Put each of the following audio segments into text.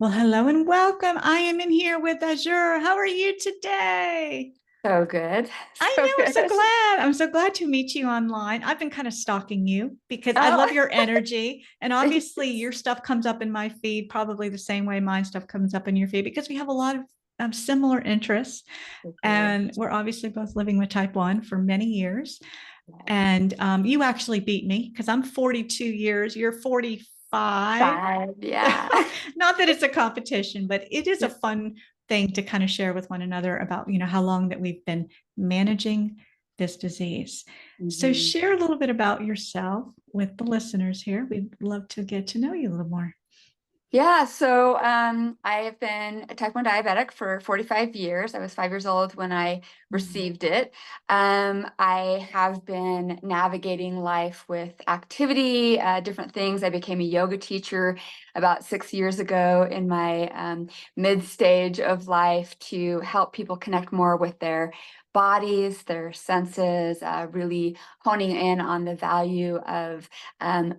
Well, hello and welcome. I am in here with Azure. How are you today? So good. I So know, I'm so good. glad. I'm so glad to meet you online. I've been kind of stalking you because I love Oh, your energy. And obviously, thanks. your stuff comes up in my feed, probably the same way my stuff comes up in your feed, because we have a lot of similar interests. Mhm. And we're obviously both living with type 1 for many years. Yes. And you actually beat me because I'm 42 years, you're 45. Five. Yeah. Not that it's a competition, but it is a fun thing to kind of share with one another about, how long that we've been managing this disease. So Mhm. share a little bit about yourself with the listeners here. We'd love to get to know you a little more. Yeah, so I have been a type 1 diabetic for 45 years. I was 5 years old when I Mm. received it. I have been navigating life with activity, different things. I became a yoga teacher about 6 years ago in my mid stage of life to help people connect more with their bodies, their senses, really honing in on the value of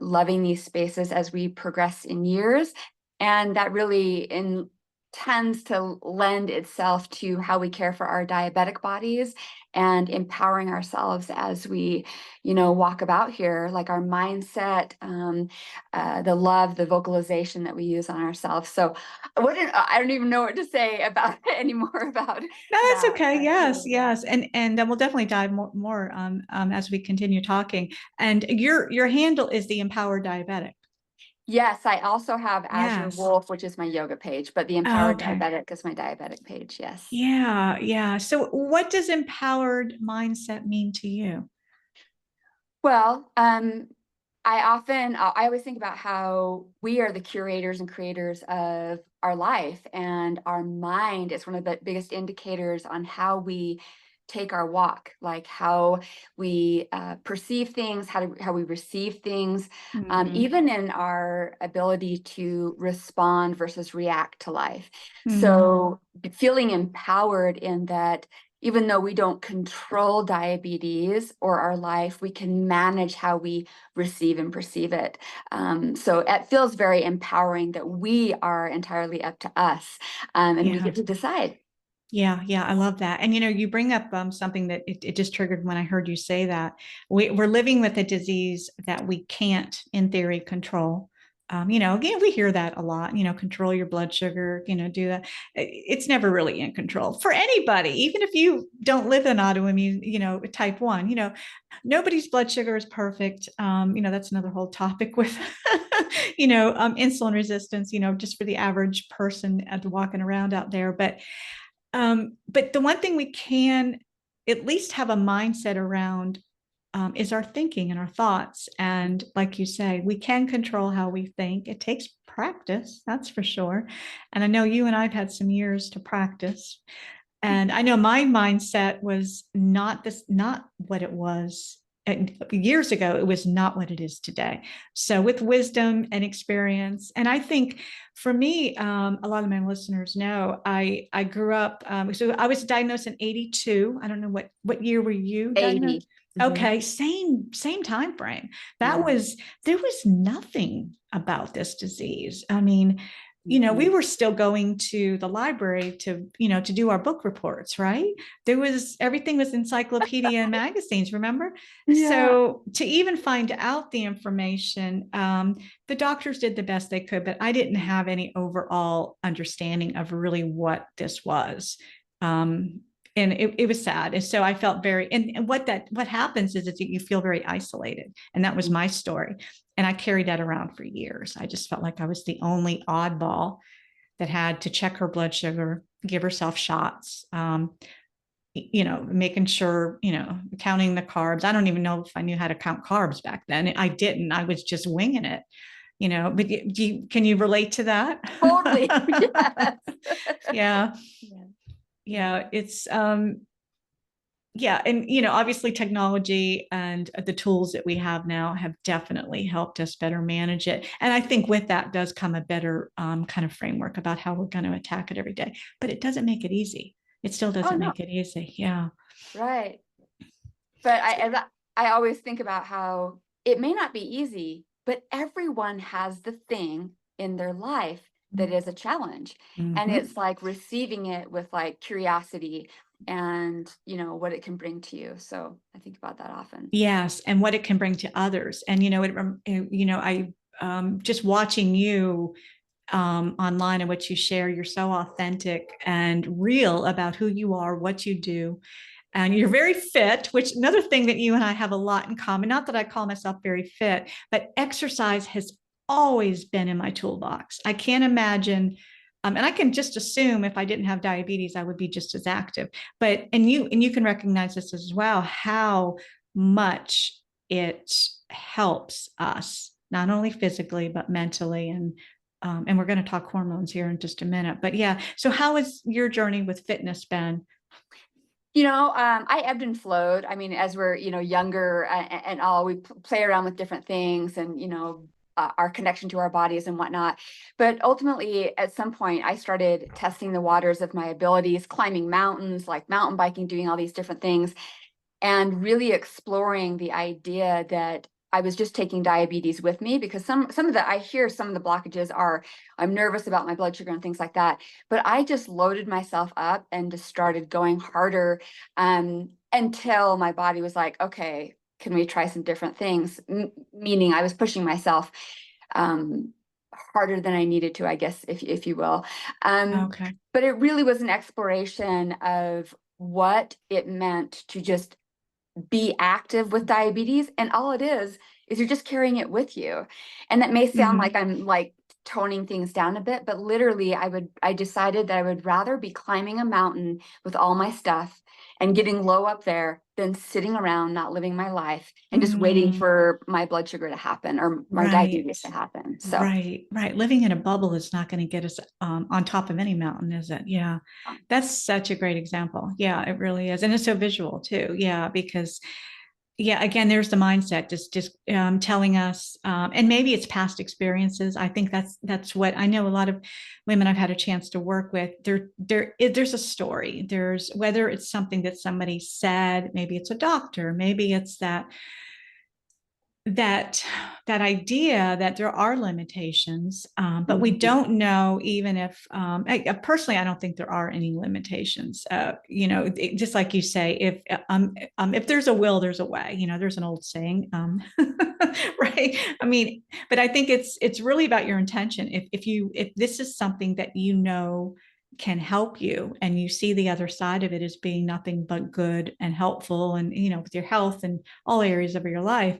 loving these spaces as we progress in years. And that really tends to lend itself to how we care for our diabetic bodies and empowering ourselves as we, walk about here, like our mindset, the love, the vocalization that we use on ourselves. So I don't even know what to say about anymore about No, that's that. okay. But Yes, yes, and we'll definitely dive more as we continue talking. And your handle is the Empowered Diabetic. yes, I also have Azure Yes. Wolfe, which is my yoga page, but the Empowered Okay. Diabetic is my diabetic page. Yes. Yeah, yeah. So, what does empowered mindset mean to you? Well, I always think about how we are the curators and creators of our life, and our mind is one of the biggest indicators on how we take our walk, like how we perceive things, how we receive things, Hmm. even in our ability to respond versus react to life. Hmm. So, feeling empowered in that even though we don't control diabetes or our life, we can manage how we receive and perceive it. So it feels very empowering that we are entirely up to us, and we Yeah, get to decide. yeah, yeah. I love that. And you bring up something that it just triggered when I heard you say that we're living with a disease that we can't, in theory, control. Again, we hear that a lot. Control your blood sugar. Do that. It's never really in control for anybody, even if you don't live in autoimmune. Type 1. Nobody's blood sugar is perfect. That's another whole topic with, insulin resistance. Just for the average person walking around out there, but the one thing we can at least have a mindset around is our thinking and our thoughts. And like you say, we can control how we think. It takes practice, that's for sure. And I know you and I've had some years to practice. And I know my mindset was not what it was years ago. It was not what it is today. So, with wisdom and experience, and I think for me, a lot of my listeners know I grew up. So I was diagnosed in '82. I don't know what year were you diagnosed? 80. Mhm. Okay, same time frame. That Yeah. was There was nothing about this disease. I mean, we Mhm. were still going to the library to do our book reports, right? Everything was encyclopedia and magazines, remember? Yeah. So to even find out the information, the doctors did the best they could, but I didn't have any overall understanding of really what this was. Um, and it was sad. And so I felt and what happens is that you feel very isolated. And that was my story. And I carried that around for years. I just felt like I was the only oddball that had to check her blood sugar, give herself shots, making sure, counting the carbs. I don't even know if I knew how to count carbs back then. I didn't. I was just winging it, but can you relate to that? Totally. Yes. Yeah. Yeah. Yeah. Yeah. And, obviously technology and the tools that we have now have definitely helped us better manage it. And I think with that does come a better kind of framework about how we're going to attack it every day, but it doesn't make it easy. It still Oh, doesn't no. make it easy. Yeah. Right. But I always think about how it may not be easy, but everyone has the thing in their life that is a challenge. And Mm-hmm. it's like receiving it with like curiosity and, you know, what it can bring to you. So I think about that often. Yes, and what it can bring to others. And I just watching you online and what you share, you're so authentic and real about who you are, what you do. And you're very fit, which another thing that you and I have a lot in common. Not that I call myself very fit, but exercise has always been in my toolbox. I can't imagine, and I can just assume if I didn't have diabetes, I would be just as active. But and you can recognize this as well, how much it helps us not only physically but mentally, and we're going to talk hormones here in just a minute. But yeah, so how has your journey with fitness been? You know, I ebbed and flowed. I mean, as we're, you know, younger and all, we play around with different things and, you know, our connection to our bodies and whatnot. But ultimately, at some point, I started testing the waters of my abilities, climbing mountains, like mountain biking, doing all these different things, and really exploring the idea that I was just taking diabetes with me, because some of the I hear some of the blockages are I'm nervous about my blood sugar and things like that. But I just loaded myself up and just started going harder, until my body was like, okay, can we try some different things? Meaning I was pushing myself um, harder than I needed to, I guess, if you will. Okay. But it really was an exploration of what it meant to just be active with diabetes, and all it is you're just carrying it with you. And that may sound like Mm-hmm. I'm like toning things down a bit, but literally I decided that I would rather be climbing a mountain with all my stuff and getting low up there than sitting around not living my life and just waiting Mm, for my blood sugar to happen or my right. diabetes to happen. So Right, right. Living in a bubble is not going to get us on top of any mountain, is it? Yeah, that's such a great example. Yeah, it really is, and it's so visual too. Yeah, because yeah, again, there's the mindset just telling us, and maybe it's past experiences. I think that's what I know. A lot of women I've had a chance to work with, there's a story. There's whether it's something that somebody said, maybe it's a doctor, maybe it's that that idea that there are limitations, but we mhm. don't know even if personally I don't think there are any limitations. Just like you say, if there's a will there's a way. There's an old saying, right? I mean, but I think it's really about your intention. If this is something that can help you, and you see the other side of it as being nothing but good and helpful, and with your health and all areas of your life,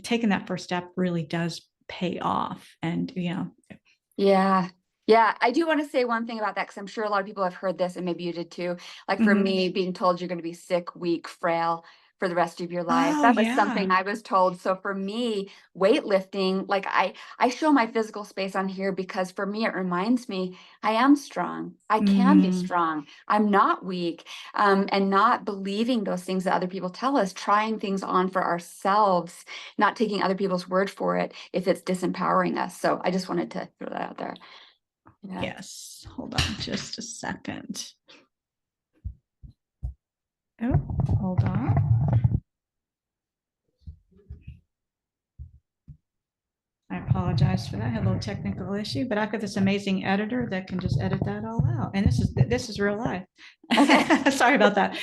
taking that first step really does pay off. And Yeah. Yeah. I do want to say one thing about that, because I'm sure a lot of people have heard this and maybe you did too. Like for mhm. me, being told you're going to be sick, weak, frail for the rest of your life. Oh That was something yeah. I was told. So for me, weightlifting, like I show my physical space on here because for me, it reminds me I am strong. I can be Mm, strong. I'm not weak. And not believing those things that other people tell us, trying things on for ourselves, not taking other people's word for it if it's disempowering us. So I just wanted to throw that out there. Yeah. yes, hold on just a second. Oh, hold on. I apologize for that. I had a little technical issue, but I've got this amazing editor that can just edit that all out. And this is real life. Okay. Sorry about that.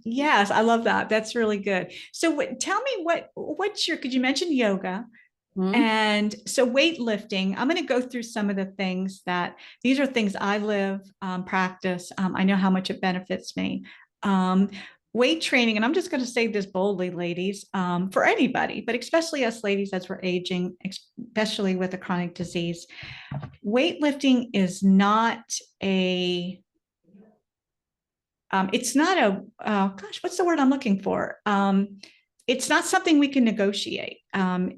Yes, I love that. That's really good. So tell me what's your, could you mention yoga? Hmm. And so weightlifting, I'm going to go through some of the things that these are things I live, practice. I know how much it benefits me. Um, Weight training, and I'm just going to say this boldly, ladies, for anybody, but especially us ladies as we're aging, especially with a chronic disease, weightlifting is not a it's not a gosh, what's the word I'm looking for? It's not something we can negotiate.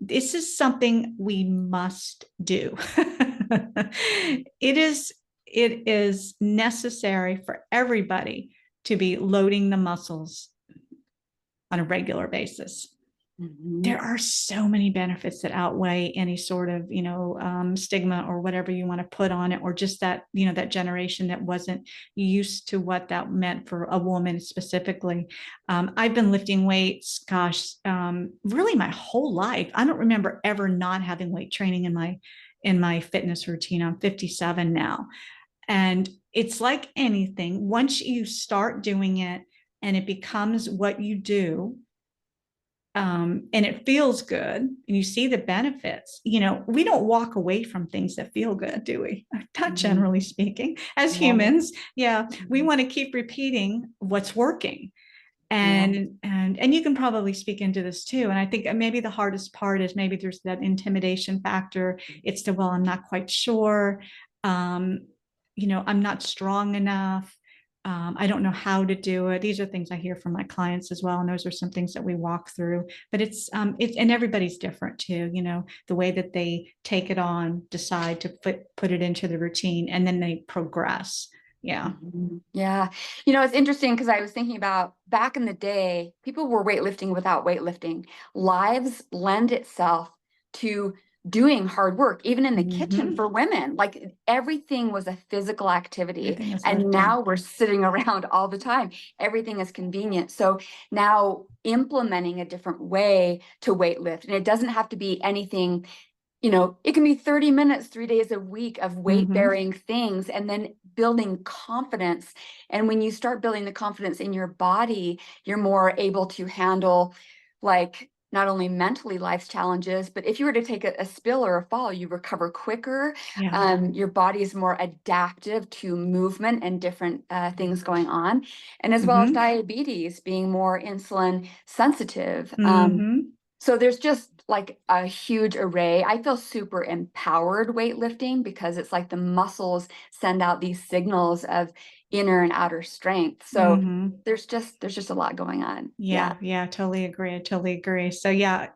This is something we must do. It is necessary for everybody to be loading the muscles on a regular basis. Hmm. There are so many benefits that outweigh any sort of stigma or whatever you want to put on it, or just that that generation that wasn't used to what that meant for a woman specifically. I've been lifting weights, gosh, really my whole life. I don't remember ever not having weight training in my fitness routine. I'm 57 now. And it's like anything, once you start doing it and it becomes what you do, and it feels good and you see the benefits, we don't walk away from things that feel good, do we? Not generally speaking, as humans. Yeah, we want to keep repeating what's working. And you can probably speak into this too. And I think maybe the hardest part is maybe there's that intimidation factor. It's the, well, I'm not quite sure. I'm not strong enough. I don't know how to do it. These are things I hear from my clients as well, and those are some things that we walk through. But it's and everybody's different too. The way that they take it on, decide to put it into the routine, and then they progress. Yeah. Yeah. It's interesting because I was thinking about back in the day, people were weightlifting without weightlifting. Lives lend itself to doing hard work, even in the kitchen for women. Like everything was a physical activity. And now we're sitting around all the time. Everything is convenient. So now implementing a different way to weightlift, and it doesn't have to be anything. It can be 30 minutes, 3 days a week of weight bearing things, and then building confidence. And when you start building the confidence in your body, you're more able to handle, like, not only mentally life's challenges, but if you were to take a spill or a fall, you recover quicker. Yeah. Your body is more adaptive to movement and different things going on. And as well as diabetes, being more insulin sensitive. So there's just like a huge array. I feel super empowered weightlifting because it's like the muscles send out these signals of inner and outer strength. So there's just a lot going on. Yeah, totally agree. I totally agree. So yeah,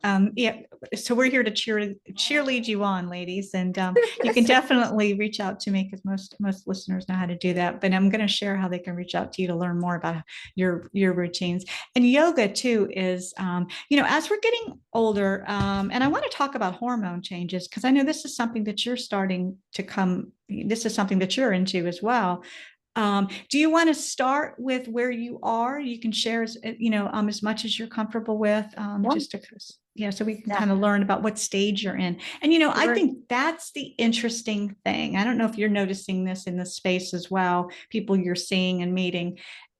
so we're here to cheerlead you on, ladies, and you can definitely reach out to me because most listeners know how to do that. But I'm going to share how they can reach out to you to learn more about your routines. And yoga too is, as we're getting older, and I want to talk about hormone changes because I know this is something that you're starting to come. This is something that you're into as well. Do you want to start with where you are? You can share as much as you're comfortable with, just to, so we can kind of learn about what stage you're in. And I think that's the interesting thing. I don't know if you're noticing this in the space as well, people you're seeing and meeting,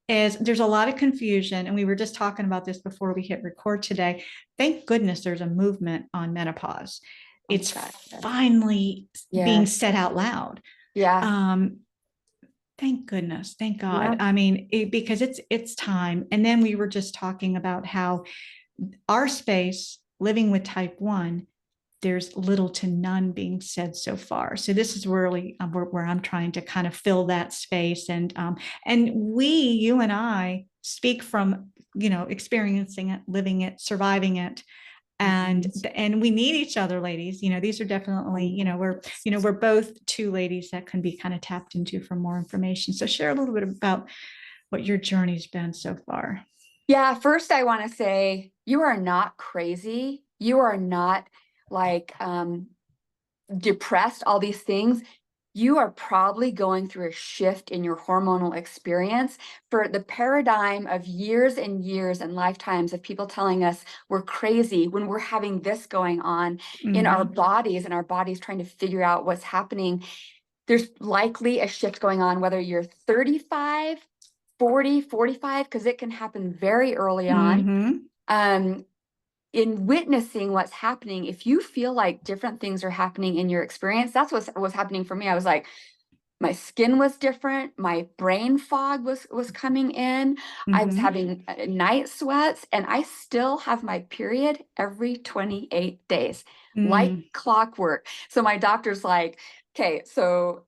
is there's a lot of confusion. And we were just talking about this before we hit record today. Thank goodness there's a movement on menopause. It's finally being said out loud. Thank goodness. Thank God. I mean, because it's time. And then we were just talking about how our space, living with type 1, there's little to none being said so far. So this is really where I'm trying to kind of fill that space. And you and I speak from, experiencing it, living it, surviving it. And we need each other, ladies. These are definitely, we're both two ladies that can be kind of tapped into for more information. So share a little bit about what your journey's been so far. Yeah, first I want to say you are not crazy. You are not like depressed, all these things. You are probably going through a shift in your hormonal experience. For the paradigm of years and years and lifetimes of people telling us we're crazy when we're having this going on in our bodies, and our bodies trying to figure out what's happening, there's likely a shift going on, whether you're 35, 40, 45, because it can happen very early on. In witnessing what's happening, if you feel like different things are happening in your experience, that's what was happening for me. I was like, my skin was different. My brain fog was coming in. I was having night sweats, and I still have my period every 28 days, like clockwork. So my doctor's like, okay,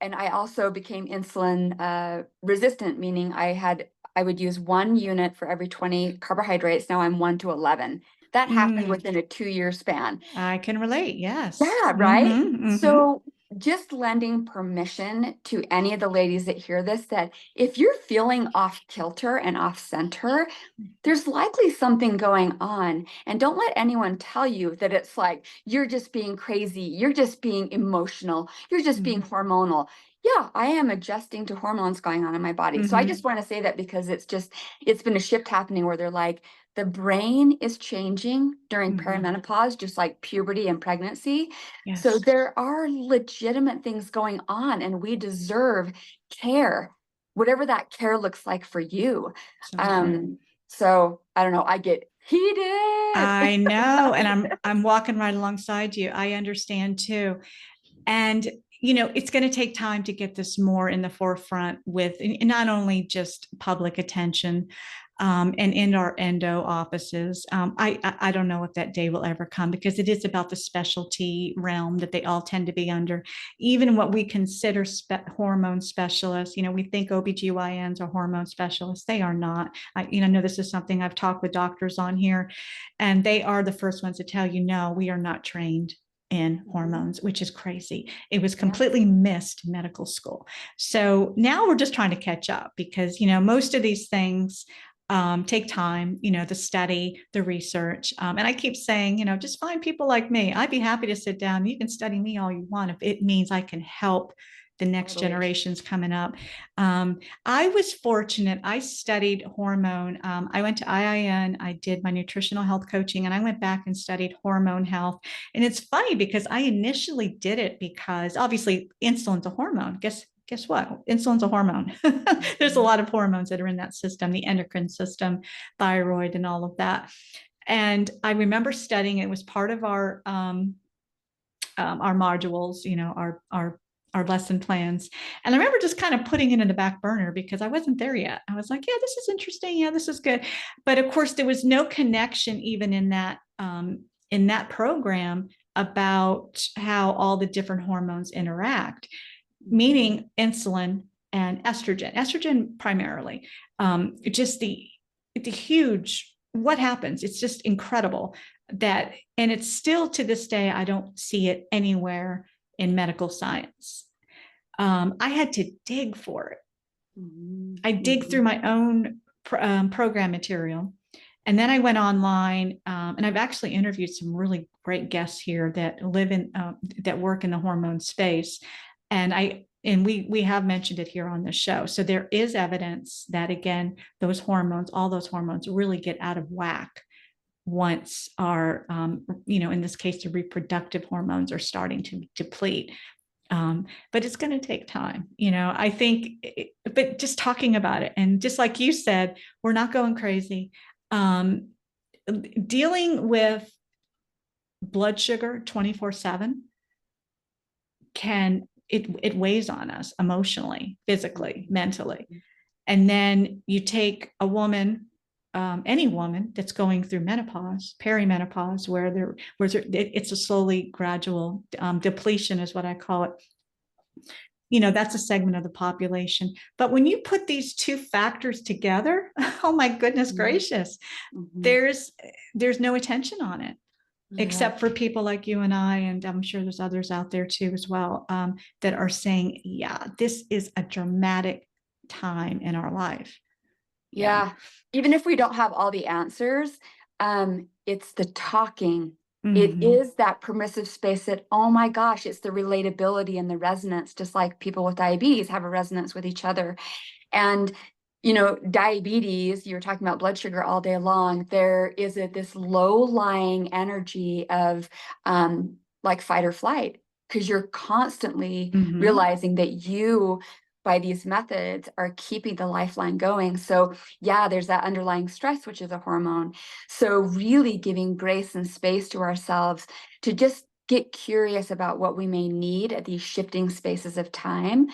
and I also became insulin resistant, meaning I would use 1 unit for every 20 carbohydrates. Now I'm 1 to 11. That happened within a 2-year span. I can relate. Yes. Yeah, right. So just lending permission to any of the ladies that hear this, that if you're feeling off kilter and off center, there's likely something going on. And don't let anyone tell you that it's like, you're just being crazy. You're just being emotional. You're just being hormonal. Yeah, I am adjusting to hormones going on in my body. So I just want to say that because it's been a shift happening where they're like, the brain is changing during Mhm. perimenopause, just like puberty and pregnancy. So Yes. there are legitimate things going on, and we deserve care, whatever that care looks like for you. So true. So I don't know, I get heated. I know. And I'm walking right alongside you. I understand too. And it's going to take time to get this more in the forefront with not only just public attention, and in our endo offices. I don't know if that day will ever come, because it is about the specialty realm that they all tend to be under. Even what we consider hormone specialists, we think OBGYNs are hormone specialists. They are not. I know this is something I've talked with doctors on here, and they are the first ones to tell you, no, we are not trained in hormones, which is crazy. It was completely missed in medical school. So now we're just trying to catch up, because most of these things take time, the study, the research. And I keep saying, just find people like me. I'd be happy to sit down. You can study me all you want if it means I can help the next generations coming up. I was fortunate. I studied hormone. I went to IIN. I did my nutritional health coaching, and I went back and studied hormone health. And it's funny, because I initially did it because obviously insulin's a hormone. Guess what? Insulin's a hormone. There's a lot of hormones that are in that system, the endocrine system, thyroid, and all of that. And I remember studying, it was part of our modules, our lesson plans. And I remember just kind of putting it in the back burner because I wasn't there yet. I was like, yeah, this is interesting. Yeah, this is good. But of course, there was no connection even in that program about how all the different hormones interact, meaning insulin and estrogen primarily. Just the huge, what happens? It's just incredible that, and it's still to this day, I don't see it anywhere in medical science. I had to dig for it. I dig through my own program material. And then I went online, and I've actually interviewed some really great guests here that live in, that work in the hormone space. And we have mentioned it here on the show. So there is evidence that, again, all those hormones really get out of whack once our, in this case, the reproductive hormones are starting to deplete. But it's going to take time, I think, but just talking about it, and just like you said, we're not going crazy. Dealing with blood sugar 24/7 it weighs on us emotionally, physically, mentally. And then you take a woman, any woman that's going through menopause, perimenopause, where it's a slowly gradual depletion is what I call it. That's a segment of the population. But when you put these two factors together, oh my goodness gracious, there's no attention on it, except for people like you and I, and I'm sure there's others out there too as well, that are saying, yeah, this is a dramatic time in our life. Yeah. Even if we don't have all the answers, it's the talking. It is that permissive space that, oh my gosh, it's the relatability and the resonance, just like people with diabetes have a resonance with each other. And, diabetes, you were talking about blood sugar all day long. There is this low-lying energy of like fight or flight, because you're constantly realizing that you, by these methods, are keeping the lifeline going. So yeah, there's that underlying stress, which is a hormone. So really giving grace and space to ourselves to just get curious about what we may need at these shifting spaces of time.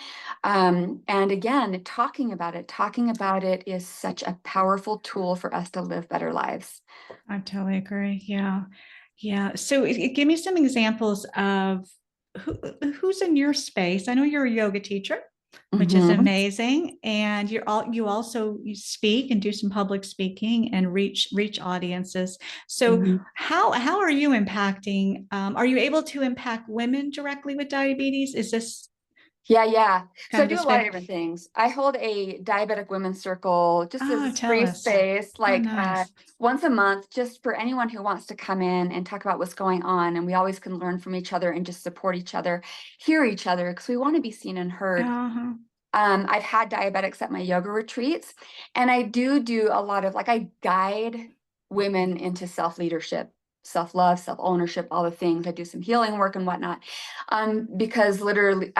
And again, talking about it is such a powerful tool for us to live better lives. I totally agree. Yeah. Yeah. So give me some examples of who's in your space. I know you're a yoga teacher, which is amazing. And you also speak and do some public speaking and reach audiences. So how are you impacting? Are you able to impact women directly with diabetes? Is this Yeah. So I kind of do the a lot of space? different things. I hold a diabetic women's circle just as Oh, a tell free us. space, Oh, like nice. once a month, just for anyone who wants to come in and talk about what's going on. And we always can learn from each other and just support each other, hear each other, because we want to be seen and heard. Uh-huh. I've had diabetics at my yoga retreats, and I do a lot of, like, I guide women into self-leadership, self-love, self-ownership, all the things. I do some healing work and whatnot. Because literally,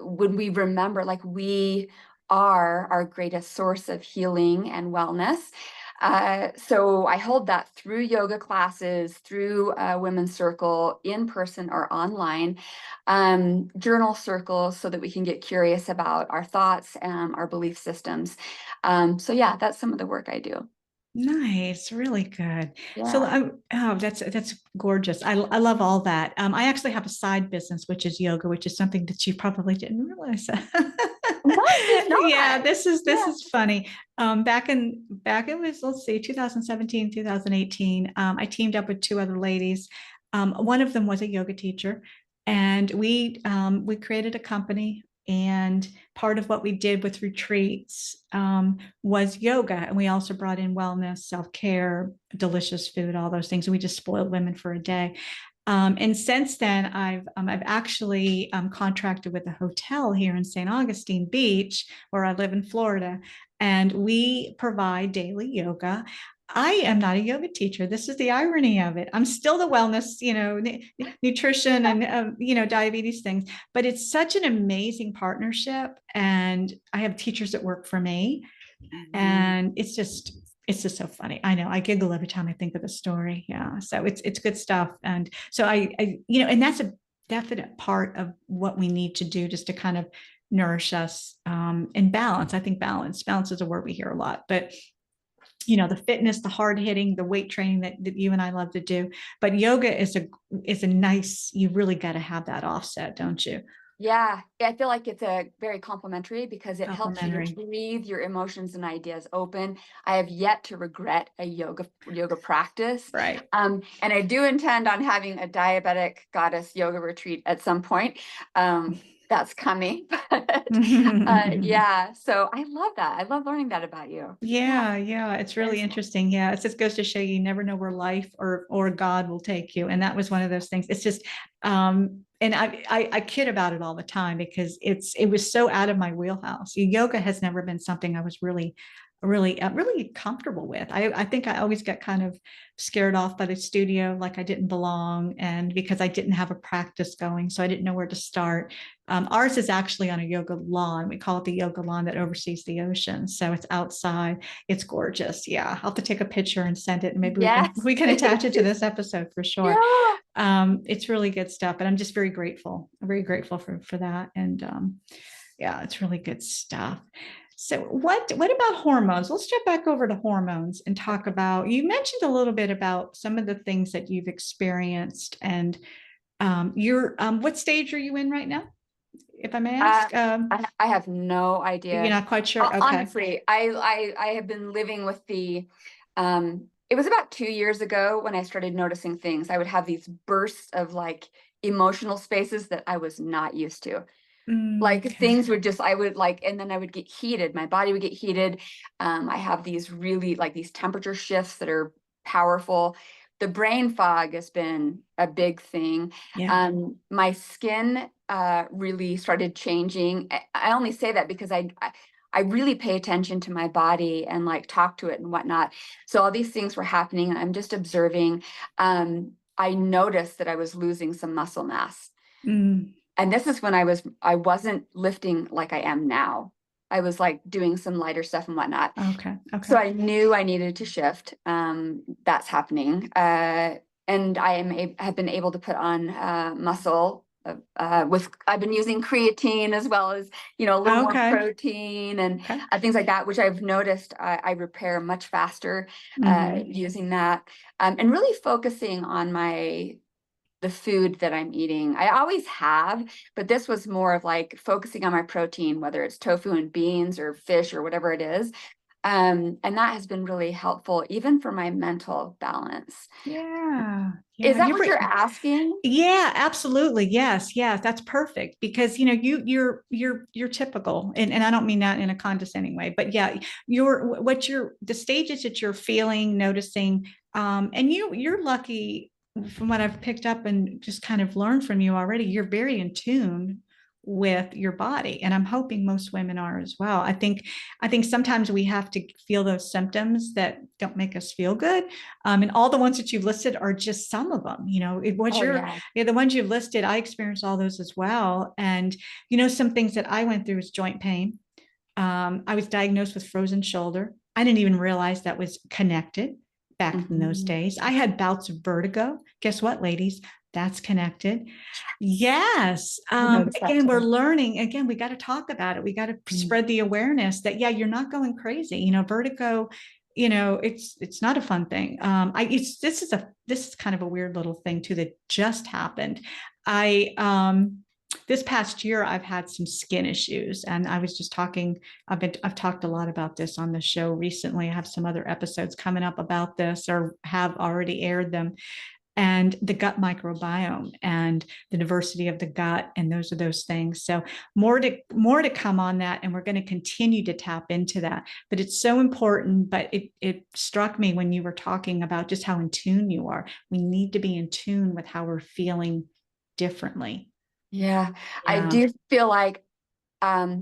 when we remember, like, we are our greatest source of healing and wellness. So I hold that through yoga classes, through Women's Circle, in person or online, journal circles, so that we can get curious about our thoughts and our belief systems. So yeah, that's some of the work I do. Nice, really good. So Yeah. oh, that's gorgeous. I love all that. I actually have a side business, which is yoga, which is something that you probably didn't realize. No, I did Yeah, not. this Yeah. is funny. Back it was, let's see, 2017, 2018. I teamed up with two other ladies. One of them was a yoga teacher, and we created a company. And part of what we did with retreats was yoga. And we also brought in wellness, self-care, delicious food, all those things. And we just spoiled women for a day. And since then, I've actually contracted with a hotel here in St. Augustine Beach, where I live in Florida, and we provide daily yoga. I am not a yoga teacher. This is the irony of it. I'm still the wellness, nutrition and diabetes things, but it's such an amazing partnership. And I have teachers that work for me, Mhm. and it's just so funny. I know I giggle every time I think of the story. Yeah, so it's good stuff. And so and that's a definite part of what we need to do, just to kind of nourish us, and balance. I think balance is a word we hear a lot, but the fitness, the hard hitting, the weight training that you and I love to do. But yoga is a nice, you really got to have that offset, don't you? Yeah, I feel like it's a very complimentary, because it helps you to Complimentary. breathe your emotions and ideas open. I have yet to regret a yoga practice. Right. And I do intend on having a diabetic goddess yoga retreat at some point. That's coming. But yeah, so I love that. I love learning that about you. Yeah, Yeah, it's very really cool. interesting. Yeah, it just goes to show you never know where life or God will take you. And that was one of those things. It's just and I kid about it all the time, because it was so out of my wheelhouse. Yoga has never been something I was really comfortable with. I think I always got kind of scared off by the studio, like I didn't belong, and because I didn't have a practice going, so I didn't know where to start. Ours is actually on a yoga lawn. We call it the yoga lawn that oversees the ocean. So it's outside. It's gorgeous. Yeah, I'll have to take a picture and send it, and maybe we can Yes, we can attach it to please. this episode for sure. Yeah. It's really good stuff, and I'm just very grateful. I'm very grateful for that. And yeah, it's really good stuff. So what about hormones? Let's jump back over to hormones and talk about, you mentioned a little bit about some of the things that you've experienced, and you're what stage are you in right now, if I may Uh, ask? I have no You're idea. not quite sure? Okay. Honestly, I have been living with it was about 2 years ago when I started noticing things. I would have these bursts of like emotional spaces that I was not used to. Like Okay. things would just, I would like, and then I would get heated. My body would get heated. I have these really like these temperature shifts that are powerful. The brain fog has been a big thing. Yeah. My skin really started changing. I only say that because I really pay attention to my body and like talk to it and whatnot. So all these things were happening, and I'm just observing. I noticed that I was losing some muscle mass. Mm, And this is when I wasn't lifting like I am now. I was like doing some lighter stuff and whatnot. okay. So Okay. I knew I needed to shift. That's happening. And have been able to put on muscle with, I've been using creatine, as well as, a little more Okay. protein and Okay. things like that, which I've noticed I repair much faster Hmm. using that. And really focusing on the food that I'm eating. I always have, but this was more of like focusing on my protein, whether it's tofu and beans or fish or whatever it is. And that has been really helpful, even for my mental balance. Yeah. Is Yeah. that what you're asking? Yeah, absolutely. Yes, yes, that's perfect, because you're typical, and I don't mean that in a condescending way, but yeah, the stages that you're feeling, noticing, and you're lucky, from what I've picked up and just kind of learned from you already. You're very in tune with your body. And I'm hoping most women are as well. I think sometimes we have to feel those symptoms that don't make us feel good. And all the ones that you've listed are just some of them. Oh yeah. The ones you've listed, I experienced all those as well. And, some things that I went through was joint pain. I was diagnosed with frozen shoulder. I didn't even realize that was connected back in those Mhm. days. I had bouts of vertigo. Guess what, ladies? That's connected. Yes. I noticed that Again, we're too. learning. Again, we got to talk about it. We got to Mm. spread the awareness that, yeah, you're not going crazy. Vertigo, it's not a fun thing. This is kind of a weird little thing too that just happened. This past year, I've had some skin issues, and I was just talking. I've talked a lot about this on the show recently. I have some other episodes coming up about this, or have already aired them, and the gut microbiome and the diversity of the gut, and those things. So more to come on that, and we're going to continue to tap into that. But it's so important. But it struck me when you were talking about just how in tune you are. We need to be in tune with how we're feeling differently. Yeah, I Yeah. do feel like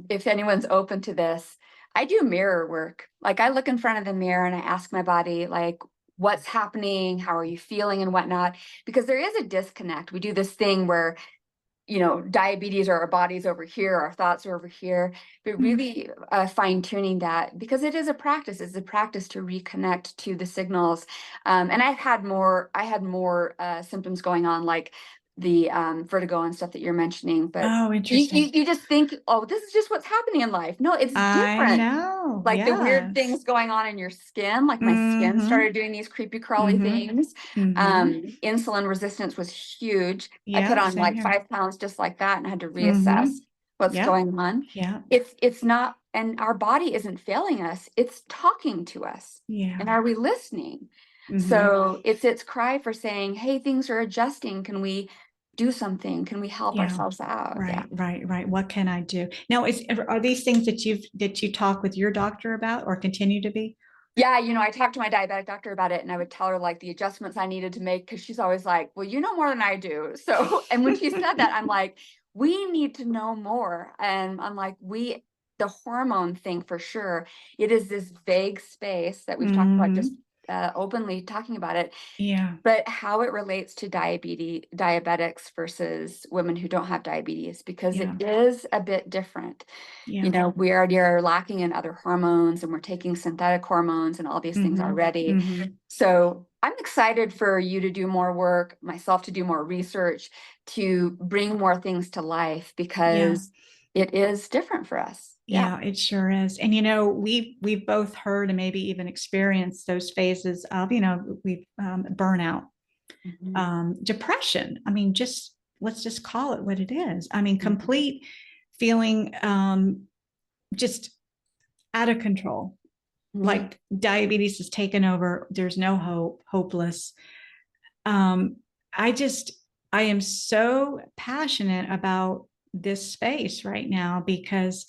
if anyone's open to this, I do mirror work. Like I look in front of the mirror and I ask my body, like, what's happening? How are you feeling and whatnot? Because there is a disconnect. We do this thing where, diabetes or our bodies over here, our thoughts are over here, but really fine tuning that, because it is a practice. It's a practice to reconnect to the signals. And I had more symptoms going on, like the vertigo and stuff that you're mentioning, but Oh, you, interesting. you, you just think, oh, this is just what's happening in life. No, it's I different. know. Like the weird Yes. things going on in your skin, like my skin Mm-hmm. started doing these creepy crawly Mm-hmm. things. Mm-hmm. Insulin resistance was huge. I put Yeah, on same like here. 5 pounds just like that and had to Mm-hmm. reassess what's Yep. going on. Yeah. It's not, and our body isn't failing us, it's talking to us. Yeah. And are we listening? Mm-hmm. So it's its cry for saying, hey, things are adjusting. Can we do something? Can we help Yeah. ourselves out? Yeah. Right, right, right. What can I do? Now, are these things that you talk with your doctor about or continue to be? Yeah, I talked to my diabetic doctor about it, and I would tell her like the adjustments I needed to make, because she's always like, well, you know more than I do. So, and when she said that, I'm like, we need to know more. And I'm like, the hormone thing for sure, it is this vague space that we've talked about, just Hmm. openly talking about it. Yeah. But how it relates to diabetics versus women who don't have diabetes, because it Yeah. is a bit different. Yeah. We already are lacking in other hormones, and we're taking synthetic hormones and all these things Hmm. already. Hmm. So I'm excited for you to do more work, myself to do more research, to bring more things to life, Yeah. because it is different for us. Yeah. Yeah, it sure is. And we've both heard and maybe even experienced those phases of, we've burnout, Mhm. depression. I mean, let's just call it what it is. I mean, Mhm. complete feeling just out of control. Yeah. Like diabetes has taken over. There's no hope, hopeless. Um, I just, I am so passionate about this space right now because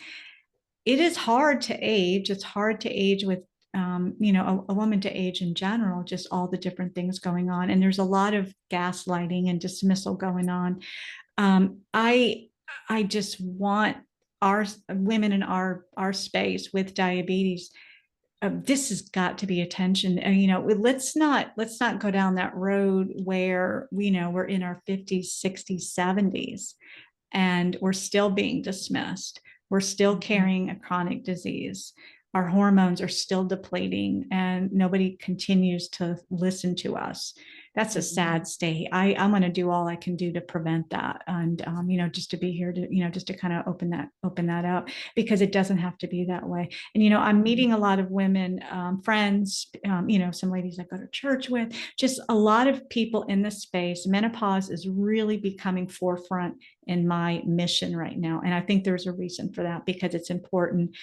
it is hard to age. It's hard to age with, a woman to age in general, just all the different things going on. And there's a lot of gaslighting and dismissal going on. Um, I, I just want our women in our space with diabetes, this has got to be attention. And, let's not go down that road where we're in our 50s, 60s, 70s, and we're still being dismissed. We're still Mhm. carrying a chronic disease. Our hormones are still depleting, and nobody continues to listen to us. That's a Mhm. sad state. I'm going to do all I can do to prevent that, and just to be here to, just to kind of open that up, because it doesn't have to be that way. And I'm meeting a lot of women, friends, some ladies I go to church with, just a lot of people in this space. Menopause is really becoming forefront in my mission right now. And I think there's a reason for that, because it's important.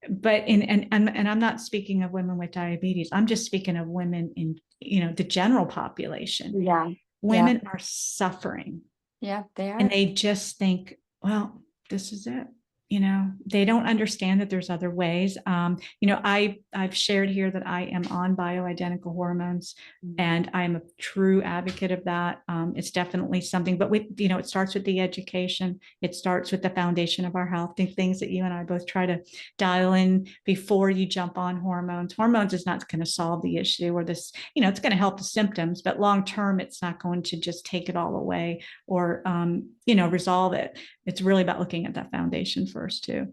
But and I'm not speaking of women with diabetes. I'm just speaking of women in, the general population. Yeah. Yeah. Women are suffering, Yeah. They and are. they just think, well, this is it. they don't understand that there's other ways. I've shared here that I am on bioidentical hormones, and I'm a true advocate of that. It's definitely something, but it starts with the education. It starts with the foundation of our health, the things that you and I both try to dial in before you jump on hormones. Hormones is not going to solve the issue, or this, it's going to help the symptoms, but long term, it's not going to just take it all away or, resolve it. It's really about looking at that foundation first too.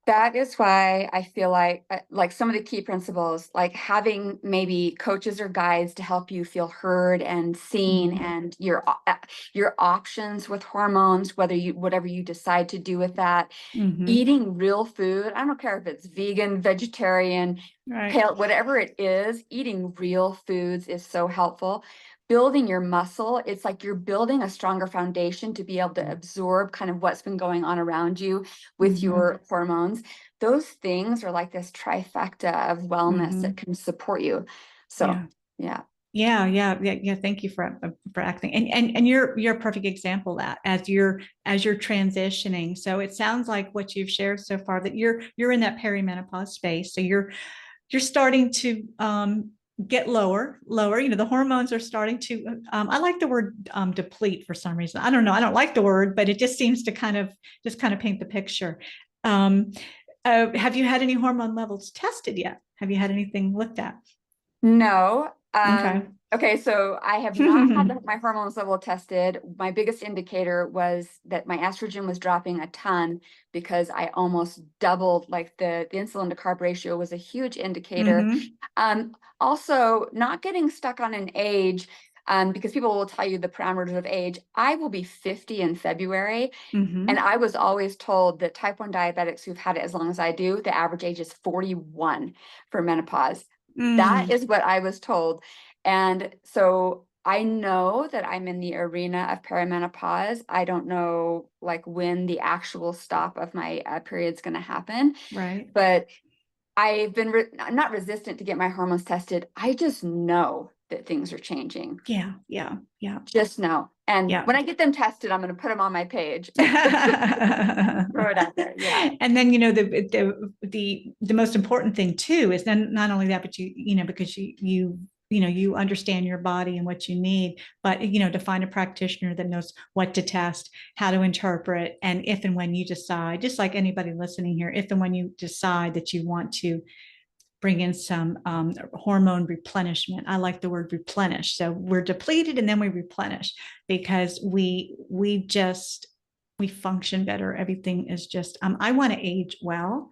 That is why I feel like some of the key principles, like having maybe coaches or guides to help you feel heard and seen, Mm-hmm. and your options with hormones, whatever you decide to do with that, Mm-hmm. eating real food. I don't care if it's vegan, vegetarian, Right. pale, whatever it is, eating real foods is so helpful. Building your muscle, it's like you're building a stronger foundation to be able to absorb kind of what's been going on around you with Mm-hmm. your hormones. Those things are like this trifecta of wellness Mm-hmm. that can support you. So, Yeah. yeah. Yeah. Thank you for acting. And you're a perfect example of that as you're transitioning. So it sounds like what you've shared so far, that you're in that perimenopause space. So you're starting to get lower. The hormones are starting to, I like the word deplete for some reason. I don't know. I don't like the word, but it just seems to kind of paint the picture. Um, have you had any hormone levels tested yet? Have you had anything looked at? No. Okay. Okay, so I have not had my hormones level tested. My biggest indicator was that my estrogen was dropping a ton because I almost doubled, like the insulin to carb ratio was a huge indicator. Mm-hmm. Also, not getting stuck on an age, because people will tell you the parameters of age. I will be 50 in February, and Mm-hmm. I was always told that type 1 diabetics who've had it as long as I do, the average age is 41 for menopause. That Mm. is what I was told. And so I know that I'm in the arena of perimenopause. I don't know like when the actual stop of my period's going to happen, Right. but I'm not resistant to get my hormones tested. I just know that things are changing. Yeah. Just know. And Yeah. when I get them tested, I'm going to put them on my page. Throw it out there. Yeah. And then the most important thing too is then not only that, but because you understand your body and what you need, but to find a practitioner that knows what to test, how to interpret, and if and when you decide, just like anybody listening here, if and when you decide that you want to bring in some hormone replenishment. I like the word replenish. So we're depleted and then we replenish, because we function better. Everything is just, I want to age well.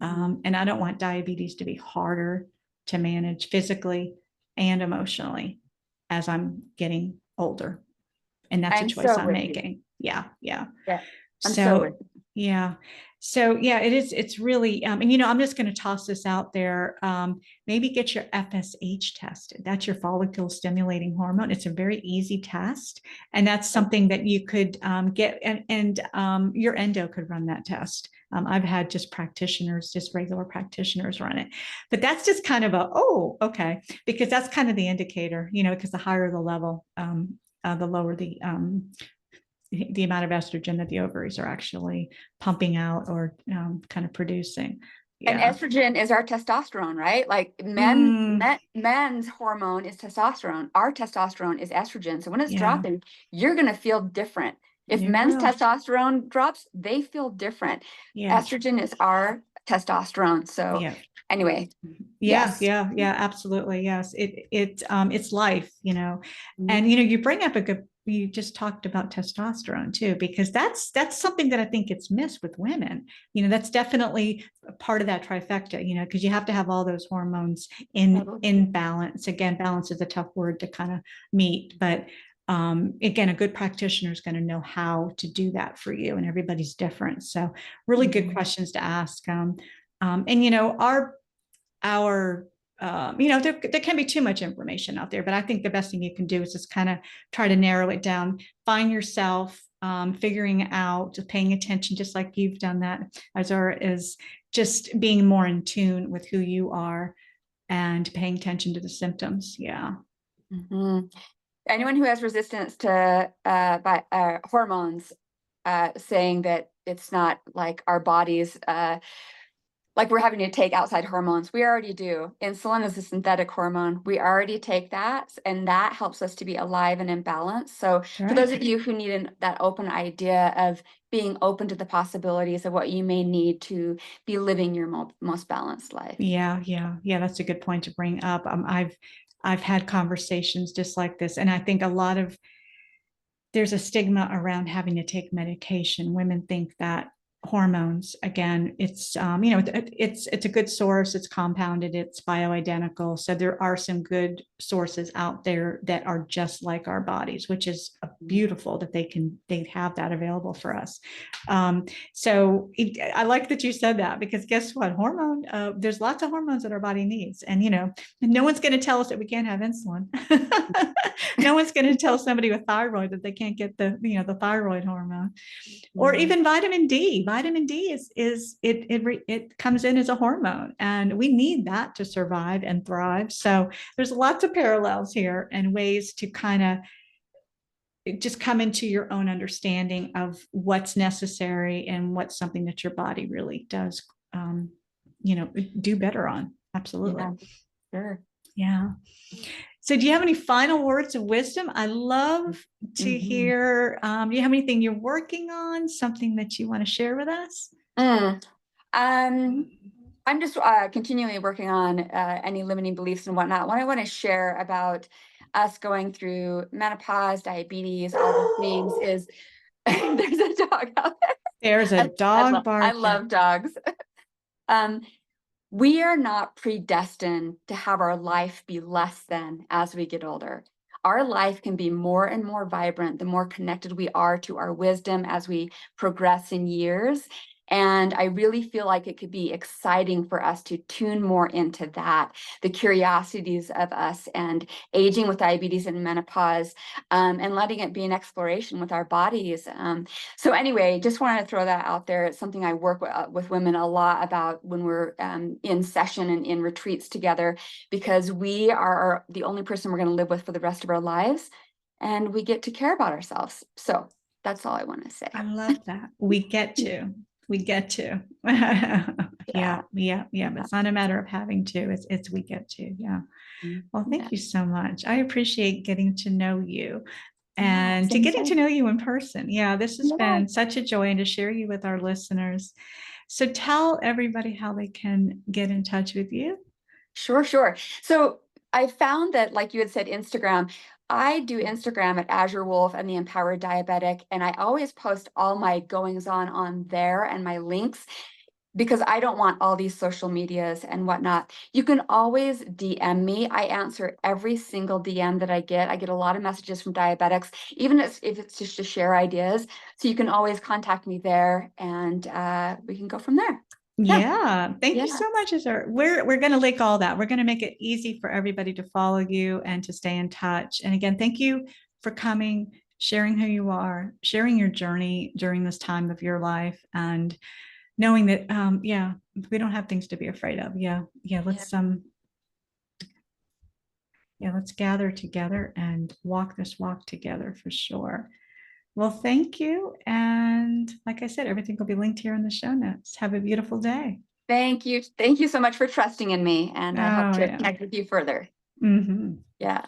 And I don't want diabetes to be harder to manage physically and emotionally as I'm getting older. And that's a I'm choice so I'm with you. making. Yeah. Yeah. I'm so with So yeah. So yeah, it is. It's really, and I'm just going to toss this out there. Maybe get your FSH tested. That's your follicle stimulating hormone. It's a very easy test, and that's you. something that you could get, and your endo could run that test. I've had just regular practitioners run it, but that's just kind of okay, because that's kind of the indicator, because the higher the level, the lower the amount of estrogen that the ovaries are actually pumping out or kind of producing. And Yeah. estrogen is our testosterone, right? Like Mm, men's hormone is testosterone. Our testosterone is estrogen. So when it's yeah. dropping, you're going to feel different. If You men's will. testosterone drops, they feel different. Yeah. Estrogen is our testosterone. So Yeah. anyway, Yeah, yes. yeah, absolutely. Yes. It's life, Mhm. and you bring up you just talked about testosterone too, because that's something that I think gets missed with women. That's definitely a part of that trifecta, because you have to have all those hormones in balance. Again, balance is a tough word to kind of meet, but again, a good practitioner is going to know how to do that for you, and everybody's different. So really good Mhm. questions to ask. And our there can be too much information out there, but I think the best thing you can do is just kind of try to narrow it down, find yourself, figuring out, just paying attention, just like you've done that, Azura, is just being more in tune with who you are and paying attention to the symptoms. Yeah. Mhm. Anyone who has resistance to hormones, saying that it's not like our bodies, like we're having to take outside hormones. We already do. Insulin is a synthetic hormone. We already take that, and that helps us to be alive and in balance. So for those of you who need that open idea of being open to the possibilities of what you may need to be living your most balanced life. Yeah. That's a good point to bring up. I've had conversations just like this, and I think there's a stigma around having to take medication. Women think that hormones, again, it's it's a good source, it's compounded, it's bioidentical, so there are some good sources out there that are just like our bodies, which is beautiful that they have that available for us. I like that you said that, because guess what, there's lots of hormones that our body needs, and no one's going to tell us that we can't have insulin. No one's going to tell somebody with thyroid that they can't get the thyroid hormone, or even vitamin D. Vitamin D it comes in as a hormone, and we need that to survive and thrive. So there's lots of parallels here and ways to kind of just come into your own understanding of what's necessary and what's something that your body really does, do better on. Absolutely. Yeah, sure. Yeah. So do you have any final words of wisdom? I love to hear, do you have anything you're working on, something that you want to share with us? I'm just continually working on any limiting beliefs and whatnot. What I want to share about us going through menopause, diabetes, all the things is there's a dog out there. There's a dog barking. I love dogs. We are not predestined to have our life be less than as we get older. Our life can be more and more vibrant the more connected we are to our wisdom as we progress in years. And I really feel like it could be exciting for us to tune more into that, the curiosities of us and aging with diabetes and menopause, and letting it be an exploration with our bodies. So anyway, just wanted to throw that out there. It's something I work with women a lot about when we're in session and in retreats together, because we are the only person we're going to live with for the rest of our lives, and we get to care about ourselves. So that's all I want to say. I love that. We get to. Yeah. It's not a matter of having to, it's we get to. Yeah. Well, thank you so much. I appreciate getting to know you and getting to know you in person. Yeah, this has been such a joy, and to share you with our listeners. So tell everybody how they can get in touch with you. Sure. So I found that, like you had said, Instagram, I do Instagram at Azure Wolfe and the Empowered Diabetic, and I always post all my goings on there and my links, because I don't want all these social medias and whatnot. You can always DM me. I answer every single DM that I get. I get a lot of messages from diabetics, even if it's just to share ideas. So you can always contact me there, and we can go from there. Yeah. Thank you so much, Azure. We're going to link all that. We're going to make it easy for everybody to follow you and to stay in touch. And again, thank you for coming, sharing who you are, sharing your journey during this time of your life, and knowing that, we don't have things to be afraid of. Let's gather together and walk this walk together for sure. Well, thank you. And like I said, everything will be linked here in the show notes. Have a beautiful day. Thank you. Thank you so much for trusting in me. And I hope to connect with you further. Yeah.